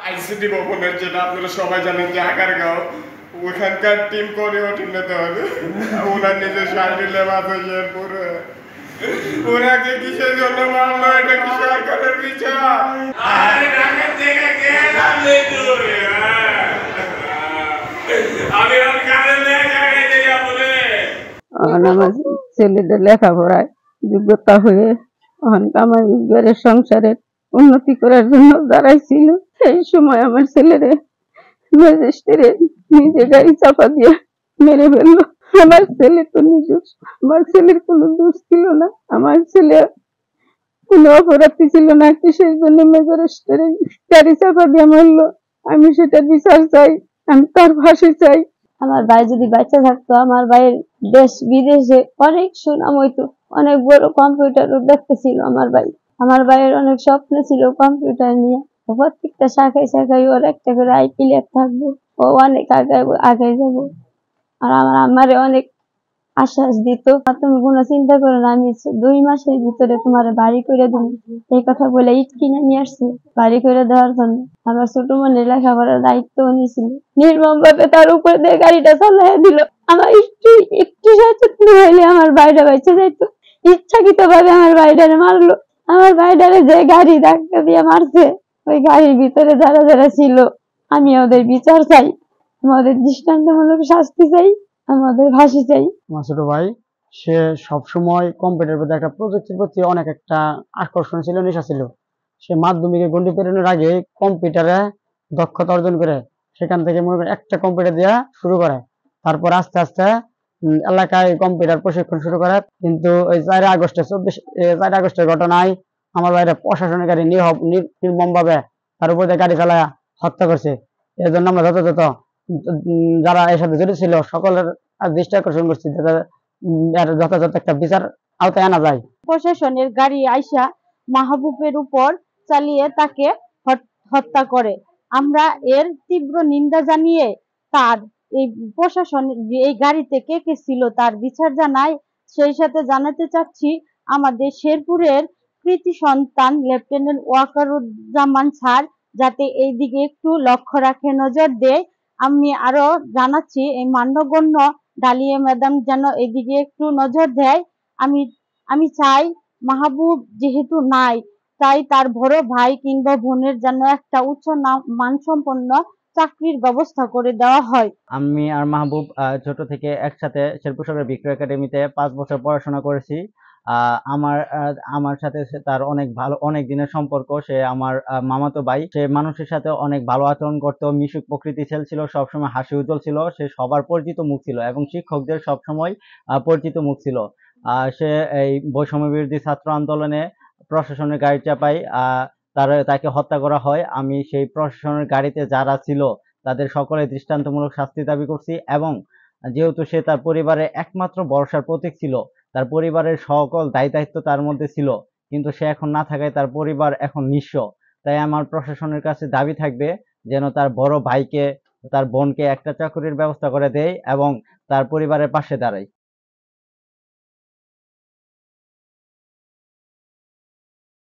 ICT ভবনের যেটা আপনারা সবাই জানেন যে আগারগাঁও, ওখানকার টিম করে ওঠেনতে হবে। ওনার নিজের শারীরিক লেবাস হয়েছে পুরো। ওনাকে কিসের জন্য মারলো? এটা কি সরকারের বিচার? আরে ঢাকা থেকে গেলাম আমি আর কাজে লেগে বলে আমার ছেলেদের লেখাপড়ায় যোগ্যতা হয়ে আমার ঘরের সংসারের উন্নতি করার জন্য দাঁড়াইছিল। সেই সময় আমার ছেলেরে ম্যাজিস্ট্রেট নিজে গাড়ি চাপা দিয়ে মেরে ফেললো। আমার ছেলে তো নির্দোষ, আমার ছেলের কোনো দোষ ছিল না। আমার ছেলে কোনো অপরাধী ছিল না, কিসের জন্য ম্যাজিস্ট্রেট গাড়ি চাপা দিয়ে মারলো। আমি সেটার বিচার চাই, আমি তার ফাঁসি চাই। আমার ভাই যদি বাচ্চা থাকতো, আমার ভাইয়ের দেশ বিদেশে অনেক সুনাম হইতো, অনেক বড় কম্পিউটার দেখতেছিল আমার ভাই। আমার ভাইয়ের অনেক স্বপ্ন ছিল কম্পিউটার নিয়ে। প্রত্যেকটা শাখায় শাখায় ওর একটা করে আইপিএল থাকবো, ও অনেক আগে যাবো। আর আমার আমারে অনেক আশ্বাস দিত, তুমি কোনো চিন্তা করো না, আমি 2 মাসের ভিতরে তোমার বাড়ি করে দেবো। এই কথা বলে ইট কিনে নিয়ে আসছে বাড়ি করে দেওয়ার জন্য। আমার ছোট মনে লেখাপড়ার দায়িত্ব নিয়েছিল, নির্মম ভাবে তার উপরে দিয়ে গাড়িটা চালাই দিল। আমার একটু একটু সচেতন হইলে আমার বাইরে বাইচে যাইতো। ইচ্ছাকৃত ভাবে আমার বাইরে মারলো। আমার বাইরে যে গাড়ি ধাক্কা দিয়ে মারছে, ওই গাড়ির ভিতরে যারা যারা ছিল, আমি ওদের বিচার চাই, আমাদের দৃষ্টান্তমূলক শাস্তি চাই, আমাদের ফাঁসি চাই। আমার ছোট ভাই সে সবসময় কম্পিউটারের প্রতি একটা প্রযুক্তির প্রতি অনেক একটা আকর্ষণ ছিল, নেশা ছিল। সে মাধ্যমিকে গণ্ডি পেরোনোর আগে কম্পিউটারে দক্ষতা অর্জন করে সেখান থেকে মনে করেন একটা কম্পিউটার দেওয়া শুরু করে। তারপর আস্তে আস্তে এলাকায় কম্পিউটার প্রশিক্ষণ শুরু করে। কিন্তু ওই 4 আগস্টের ঘটনায় আমার ভাইরা প্রশাসনের গাড়ি নির্মম ভাবে তার উপর দিয়ে গাড়ি চালায় হত্যা করছে। এর জন্য আমরা যথাযথ যারা এর সাথে জড়িত ছিল সকলের দৃষ্টি আকর্ষণ করছি, এর যথাযথ একটা বিচার আওতায় আনা যায়। প্রশাসনের গাড়ি আইসা মাহবুবের উপর চালিয়ে তাকে হত্যা করে। আমরা এর তীব্র নিন্দা জানিয়ে তার এই প্রশাসন এই গাড়িতে কে কে ছিল তার বিচার জানাই। সেই সাথে জানাতে চাচ্ছি, আমাদের শেরপুরের কৃতি সন্তান লেফটেন্যান্ট ওয়াকারুজ্জামান স্যার যাতে এই দিকে একটু লক্ষ্য রাখে, নজর দেয়। আমি আরো জানাচ্ছি, এই মান্যগণ্য ডালিয়া ম্যাডাম যেন এদিকে একটু নজর দেয়। আমি আমি চাই মাহবুব যেহেতু নাই, তাই তার বড় ভাই কিংবা বোনের যেন একটা উচ্চ মানসম্পন্ন চাকরির ব্যবস্থা করে দেওয়া হয়। আমি আর মাহবুব ছোট থেকে একসাথে শেরপুর সরকারি ভিক্টোরিয়া একাডেমিতে 5 বছর পড়াশোনা করেছি। আমার সাথে তার অনেক ভালো অনেক দিনের সম্পর্ক। সে আমার মামাতো ভাই। সে মানুষের সাথে অনেক ভালো আচরণ করতো, মিশুক প্রকৃতি ছিল, সবসময় হাসি উজ্জ্বল ছিল। সে সবার পরিচিত মুখ ছিল এবং শিক্ষকদের সবসময় পরিচিত মুখ ছিল। সে এই বৈষম্য বিরোধী ছাত্র আন্দোলনে প্রশাসনের গাড়ি চাপায় তাকে হত্যা করা হয়। আমি সেই প্রশাসনের গাড়িতে যারা ছিল তাদের সকলের দৃষ্টান্তমূলক শাস্তি দাবি করছি। এবং যেহেতু সে তার পরিবারের একমাত্র ভরসার প্রতীক ছিল, তার পরিবারের সকল দায়িত্ব তার মধ্যে ছিল, কিন্তু সে এখন না থাকায় তার পরিবার এখন নিঃস্ব। তাই আমার প্রশাসনের কাছে দাবি থাকবে যেন তার বড় ভাইকে, তার বোনকে একটা চাকরির ব্যবস্থা করে দেয় এবং তার পরিবারের পাশে দাঁড়ায়।